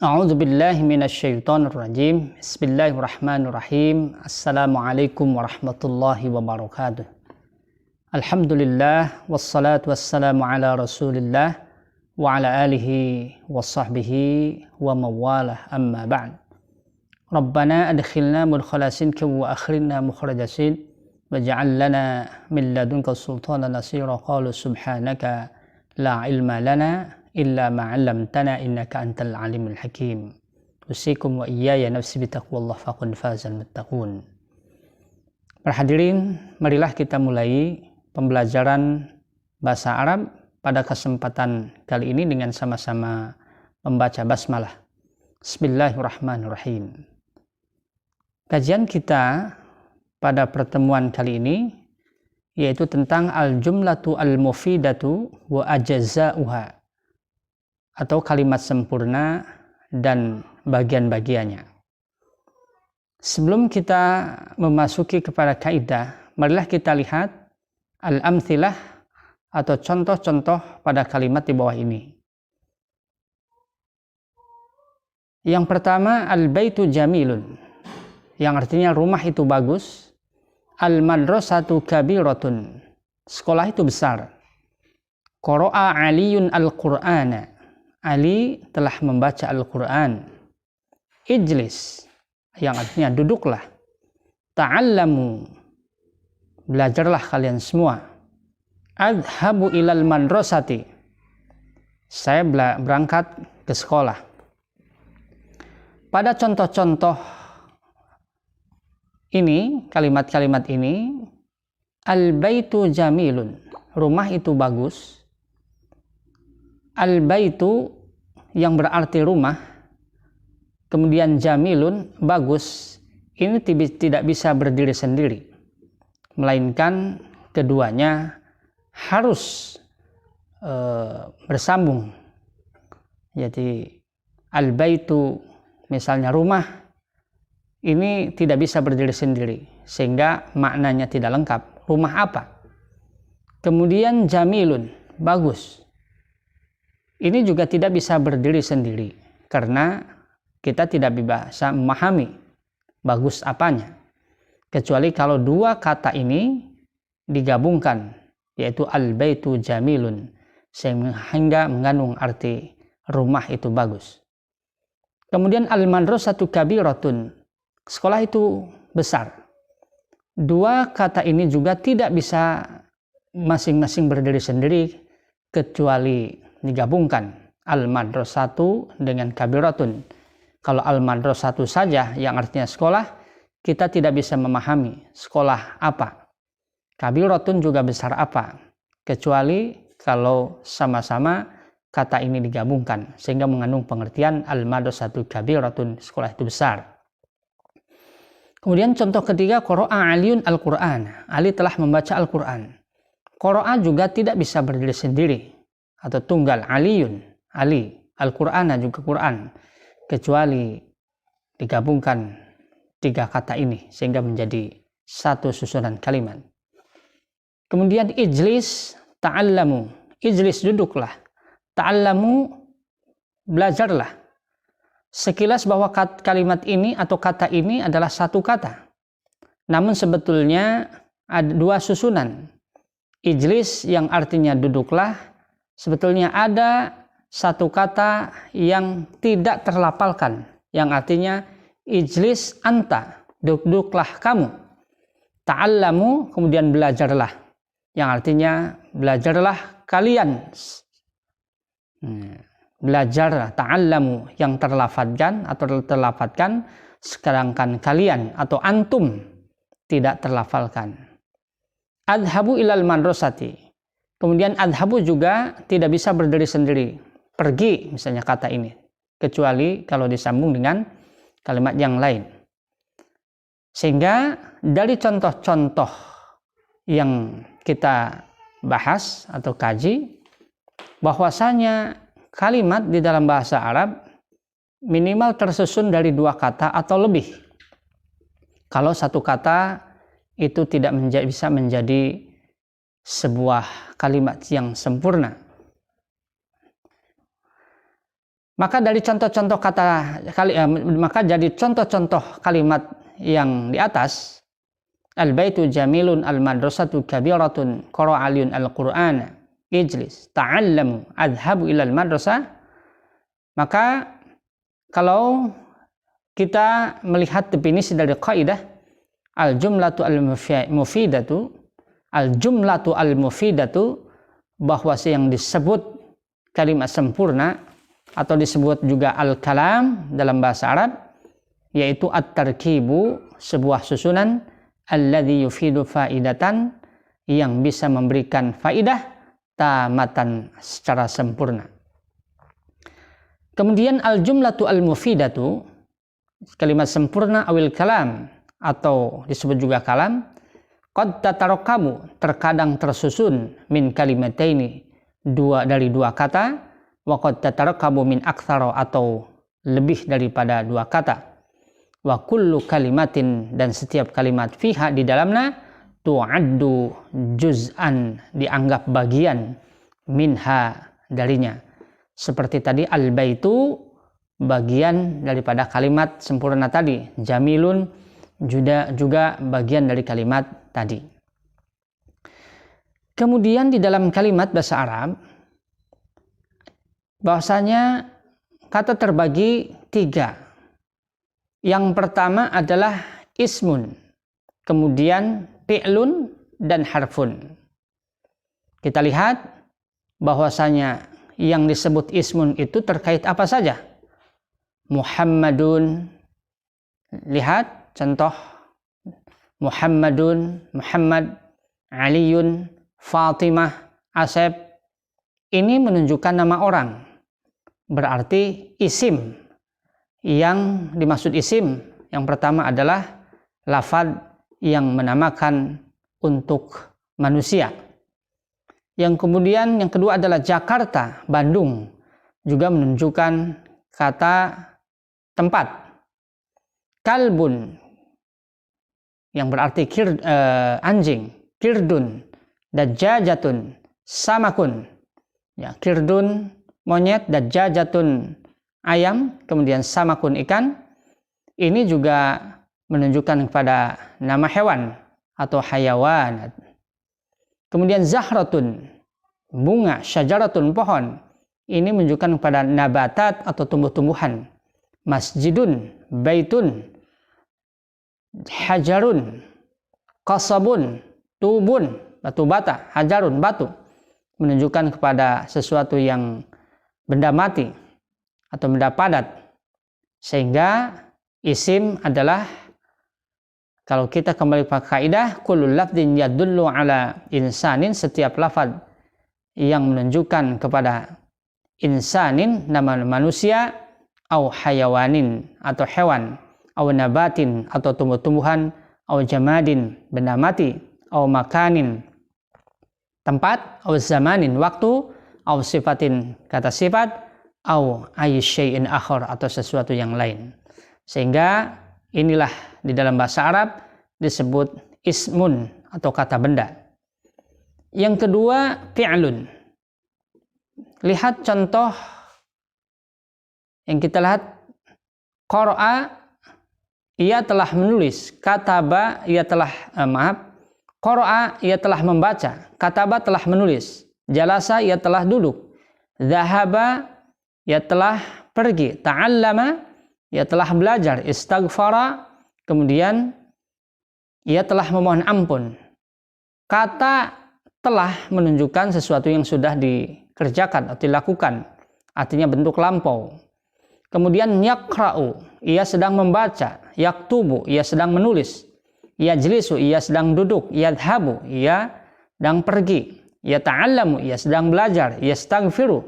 A'udzu billahi minasyaitonir rajim. Bismillahirrahmanirrahim. Assalamualaikum warahmatullahi wabarakatuh. Alhamdulillah wassalatu wassalamu ala Rasulillah wa ala alihi washabbihi wa mawalah, amma ba'd. Rabbana adkhilna mudkhala sidqin wa akhrijna mukhraja sidq waj'al lana min ladunka sultanan nasira. Qalu subhanaka la ilma lana illa ma'allamtana innaka antal alimul hakim. Usikum wa iyaya nafsi bitaqwallah faqad fazal muttaqun. Para hadirin, marilah kita mulai pembelajaran bahasa Arab pada kesempatan kali ini dengan sama-sama membaca basmalah. Bismillahirrahmanirrahim. Kajian kita pada pertemuan kali ini yaitu tentang al-jumlatu al-mufidatu wa ajza'uha, atau kalimat sempurna dan bagian-bagiannya. Sebelum kita memasuki kepada kaidah, marilah kita lihat al-amthilah atau contoh-contoh pada kalimat di bawah ini. Yang pertama, al-baitu jamilun, yang artinya rumah itu bagus. Al-madrasatu kabiratun, sekolah itu besar. Qara'a aliyun al-Qur'ana, Ali telah membaca Al-Quran. Ijlis, yang artinya duduklah. Ta'allamu, belajarlah kalian semua. Adhabu ilal madrasati, saya berangkat ke sekolah. Pada contoh-contoh ini, kalimat-kalimat ini, al-baitu jamilun, rumah itu bagus. Al-baitu yang berarti rumah, kemudian jamilun, bagus, ini tidak bisa berdiri sendiri, melainkan keduanya harus bersambung. Jadi al-baitu, misalnya rumah, ini tidak bisa berdiri sendiri, sehingga maknanya tidak lengkap. Rumah apa? Kemudian jamilun, bagus, ini juga tidak bisa berdiri sendiri, karena kita tidak bisa memahami bagus apanya, kecuali kalau dua kata ini digabungkan, yaitu al-baitu jamilun, sehingga mengandung arti rumah itu bagus. Kemudian al-madrasatu kabiratun, sekolah itu besar. Dua kata ini juga tidak bisa masing-masing berdiri sendiri, kecuali digabungkan al-madrasatu dengan kabiratun. Kalau al-madrasatu saja yang artinya sekolah, kita tidak bisa memahami sekolah apa, kabiratun juga besar apa, kecuali kalau sama-sama kata ini digabungkan sehingga mengandung pengertian al-madrasatu kabiratun, sekolah itu besar. Kemudian contoh ketiga, qara'a aliyun al-Qur'an, Ali telah membaca Al-Qur'an. Qara'a juga tidak bisa berdiri sendiri atau tunggal, aliyun, Ali, Al-Qur'ana juga Quran, kecuali digabungkan tiga kata ini sehingga menjadi satu susunan kalimat. Kemudian ijlis, ta'allamu, ijlis, duduklah. Ta'allamu, belajarlah. Sekilas bahwa kalimat ini atau kata ini adalah satu kata, namun sebetulnya ada dua susunan. Ijlis yang artinya duduklah, sebetulnya ada satu kata yang tidak terlafalkan, yang artinya ijlis anta, duduklah kamu. Ta'allamu, kemudian belajarlah, yang artinya belajarlah kalian. Belajarlah, ta'allamu yang terlafadzkan atau terlafadzkan, sedangkan kalian atau antum tidak terlafalkan. Adhabu ilal madrasati, kemudian adhabu juga tidak bisa berdiri sendiri, pergi misalnya kata ini, kecuali kalau disambung dengan kalimat yang lain. Sehingga dari contoh-contoh yang kita bahas atau kaji, bahwasanya kalimat di dalam bahasa Arab minimal tersusun dari dua kata atau lebih. Kalau satu kata itu tidak bisa menjadi sebuah kalimat yang sempurna. Maka dari contoh-contoh maka jadi contoh-contoh kalimat yang di atas, al-baitu jamilun, al-madrasatu kabiratun, qara'aliyun al-Qur'ana, ijlis, ta'allamu, adhabu ilal madrasah. Maka kalau kita melihat definisi dari kaidah al-jumlatu al-mufidatu, bahwa yang disebut kalimat sempurna atau disebut juga al-kalam dalam bahasa Arab, yaitu at-tarkibu, sebuah susunan, alladzi yufidu faidatan, yang bisa memberikan faidah tamatan, secara sempurna. Kemudian al-jumlatu al-mufidatu, kalimat sempurna, awil kalam, atau disebut juga kalam, qad tatarakabu, terkadang tersusun, min kalimataini, dari dua kata, wa qad tatarakabu min aktsara, atau lebih daripada dua kata. Wa kullu kalimatin, dan setiap kalimat, fiha, di dalamnya, tu'addu juz'an, dianggap bagian, minha, darinya. Seperti tadi al-baitu, bagian daripada kalimat sempurna tadi, jamilun juga bagian dari kalimat tadi. Kemudian di dalam kalimat bahasa Arab, bahwasanya kata terbagi tiga. Yang pertama adalah ismun, kemudian fi'lun, dan harfun. Kita lihat bahwasanya yang disebut ismun itu terkait apa saja. Muhammadun, lihat contoh, Muhammadun, Muhammad, Aliyun, Fatimah, Asep. Ini menunjukkan nama orang, berarti isim. Yang dimaksud isim yang pertama adalah lafadz yang menamakan untuk manusia. Yang kemudian yang kedua adalah Jakarta, Bandung, juga menunjukkan kata tempat. Kalbun, yang berarti anjing, kirdun, dajjajatun, samakun. Ya, kirdun monyet, dajjajatun ayam, kemudian samakun ikan. Ini juga menunjukkan kepada nama hewan atau hayawan. Kemudian zahratun, bunga, syajaratun, pohon. Ini menunjukkan kepada nabatat atau tumbuh-tumbuhan. Masjidun, baitun, hajarun, qasabun, tubun, batu bata, hajarun, batu, menunjukkan kepada sesuatu yang benda mati atau benda padat. Sehingga isim adalah, kalau kita kembali pada kaidah, kullu lafdin yadullu ala insanin, setiap lafaz yang menunjukkan kepada insanin, nama manusia, au hayawanin, atau hewan, au nabatin, atau tumbuh-tumbuhan, au jamadin, benda mati, au makanin, tempat, au zamanin, waktu, au sifatin, kata sifat, au ayyisyai'in akhar, atau sesuatu yang lain. Sehingga inilah di dalam bahasa Arab disebut ismun atau kata benda. Yang kedua, fi'lun. Lihat contoh yang kita lihat, qara'a, ia telah menulis, kataba, ia telah qara'a, ia telah membaca, kataba, telah menulis, jalasa, ia telah duduk, dhahaba, ia telah pergi, ta'allama, ia telah belajar, istaghfara, kemudian ia telah memohon ampun. Kata telah menunjukkan sesuatu yang sudah dikerjakan atau dilakukan, artinya bentuk lampau. Kemudian yaqra'u, ia sedang membaca, yaktubu, ia sedang menulis, yajlisu, ia sedang duduk, yadhabu, ia sedang pergi, yata'allamu, ia sedang belajar, yastaghfiru,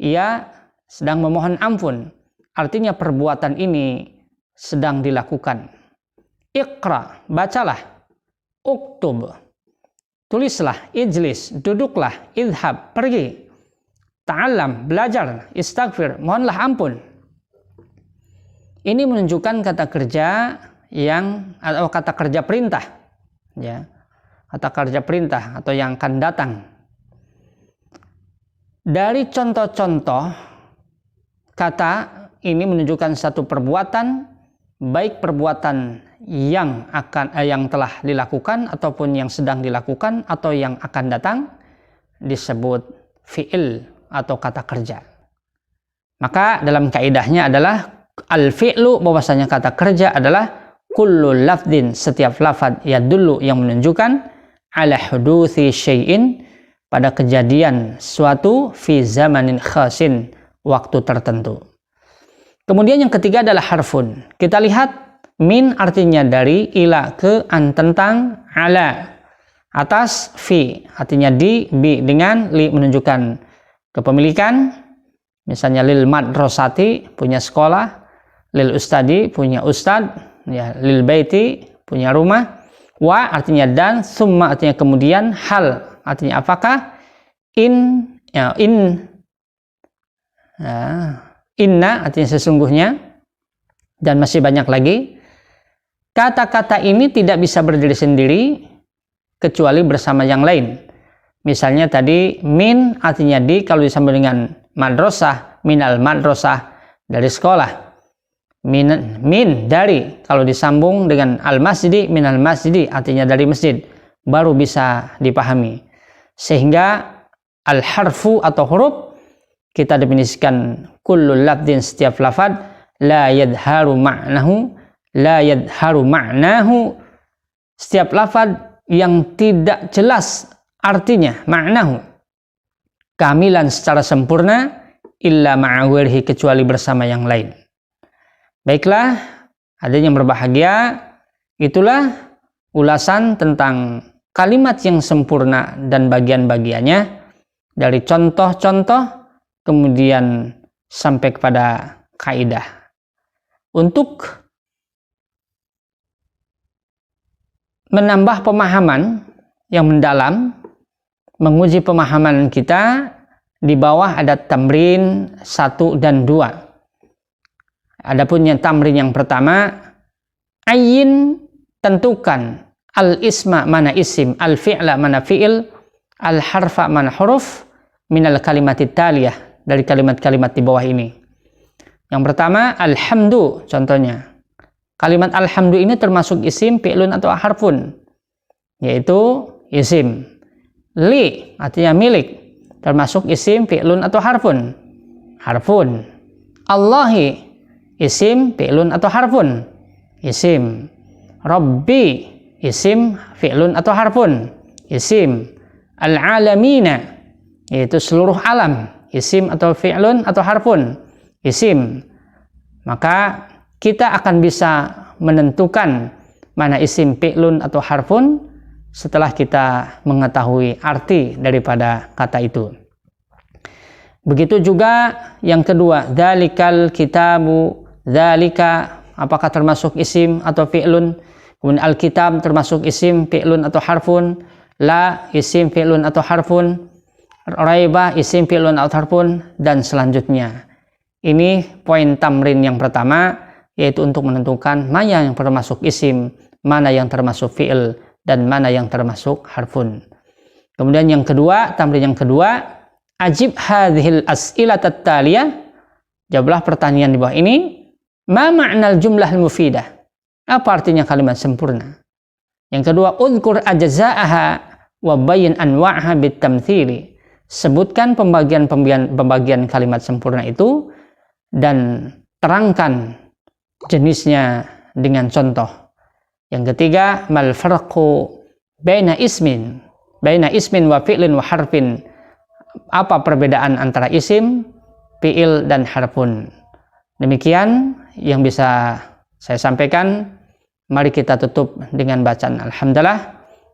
ia sedang memohon ampun. Artinya perbuatan ini sedang dilakukan. Iqra, bacalah. Uktub, tulislah. Ijlis, duduklah. Idhab, pergi. Ta'allam, belajar. Istaghfir, mohonlah ampun. Ini menunjukkan kata kerja atau kata kerja perintah, ya, kata kerja perintah atau yang akan datang. Dari contoh-contoh kata ini menunjukkan satu perbuatan, baik perbuatan yang telah dilakukan ataupun yang sedang dilakukan atau yang akan datang, disebut fi'il atau kata kerja. Maka dalam kaidahnya adalah al-fi'lu, bahwasanya kata kerja adalah kullu lafdin, setiap lafad yadullu, yang menunjukkan ala huduthi syai'in, pada kejadian suatu, fi zamanin khasin, waktu tertentu. Kemudian yang ketiga adalah harfun. Kita lihat min artinya dari, ila ke, an tentang, ala atas, fi artinya di, bi dengan, li menunjukkan kepemilikan, misalnya lil madrasati punya sekolah, lil ustadi punya ustad, ya, lil baiti punya rumah, wa artinya dan, summa artinya kemudian, hal artinya apakah, inna artinya sesungguhnya, dan masih banyak lagi. Kata-kata ini tidak bisa berdiri sendiri kecuali bersama yang lain. Misalnya tadi min artinya di, kalau disambung dengan madrasah, minal madrasah, dari sekolah. Min dari, kalau disambung dengan al masjidi, minal masjidi artinya dari masjid, baru bisa dipahami. Sehingga al harfu atau huruf kita definisikan kullu lafdin, setiap lafad, la yadharu ma'nahu, setiap lafad yang tidak jelas artinya, ma'nahu, kamilan secara sempurna, illa ma'awirhi, kecuali bersama yang lain. Baiklah, hadirin yang berbahagia, itulah ulasan tentang kalimat yang sempurna dan bagian-bagiannya, dari contoh-contoh kemudian sampai kepada kaidah. Untuk menambah pemahaman yang mendalam, menguji pemahaman kita, di bawah ada tamrin 1 dan 2. Adapun yang tamrin yang pertama, ayin, tentukan, al-isma mana isim, al-fi'la mana fi'il, al-harfa mana huruf, minal kalimatit taliyah, dari kalimat-kalimat di bawah ini. Yang pertama, alhamdu, contohnya. Kalimat alhamdu ini termasuk isim, fi'lun atau harfun, yaitu isim. Li artinya milik, termasuk isim, fi'lun atau harfun. Harfun. Allahi, isim, fi'lun atau harfun. Isim. Rabbi, isim, fi'lun atau harfun. Isim. Al-alamina, yaitu seluruh alam, isim atau fi'lun atau harfun. Isim. Maka kita akan bisa menentukan mana isim, fi'lun atau harfun setelah kita mengetahui arti daripada kata itu. Begitu juga yang kedua, dzalikal kitabu, dzalika apakah termasuk isim atau fi'lun? Kemudian al-kitab termasuk isim, fi'lun atau harfun? La isim, fi'lun atau harfun? Raiba isim, fi'lun atau harfun? Dan selanjutnya. Ini poin tamrin yang pertama, yaitu untuk menentukan mana yang termasuk isim, mana yang termasuk fi'il, dan mana yang termasuk harfun. Kemudian yang kedua, tamrin yang kedua, ajib hadhil as'ilat at-taliyah, jawablah pertanyaan di bawah ini. Ma ma'nal jumlah mufidah, apa artinya kalimat sempurna? Yang kedua, udhkur ajza'aha wa bayyin anwa'aha bitamthili, sebutkan pembagian kalimat sempurna itu dan terangkan jenisnya dengan contoh. Yang ketiga, mal farqu baina ismin wa fi'lin wa harfin, apa perbedaan antara isim, fi'il dan harfun. Demikian yang bisa saya sampaikan. Mari kita tutup dengan bacaan alhamdulillah.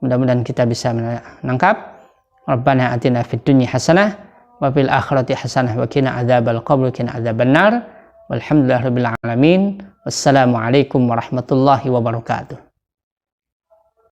Mudah-mudahan kita bisa menangkap. Rabbana atina fid dunya hasanah wa fil akhirati hasanah wa qina adzabal qabr, qina adzaban nar. Walhamdulillahirabbil alamin. Wassalamualaikum warahmatullahi wabarakatuh.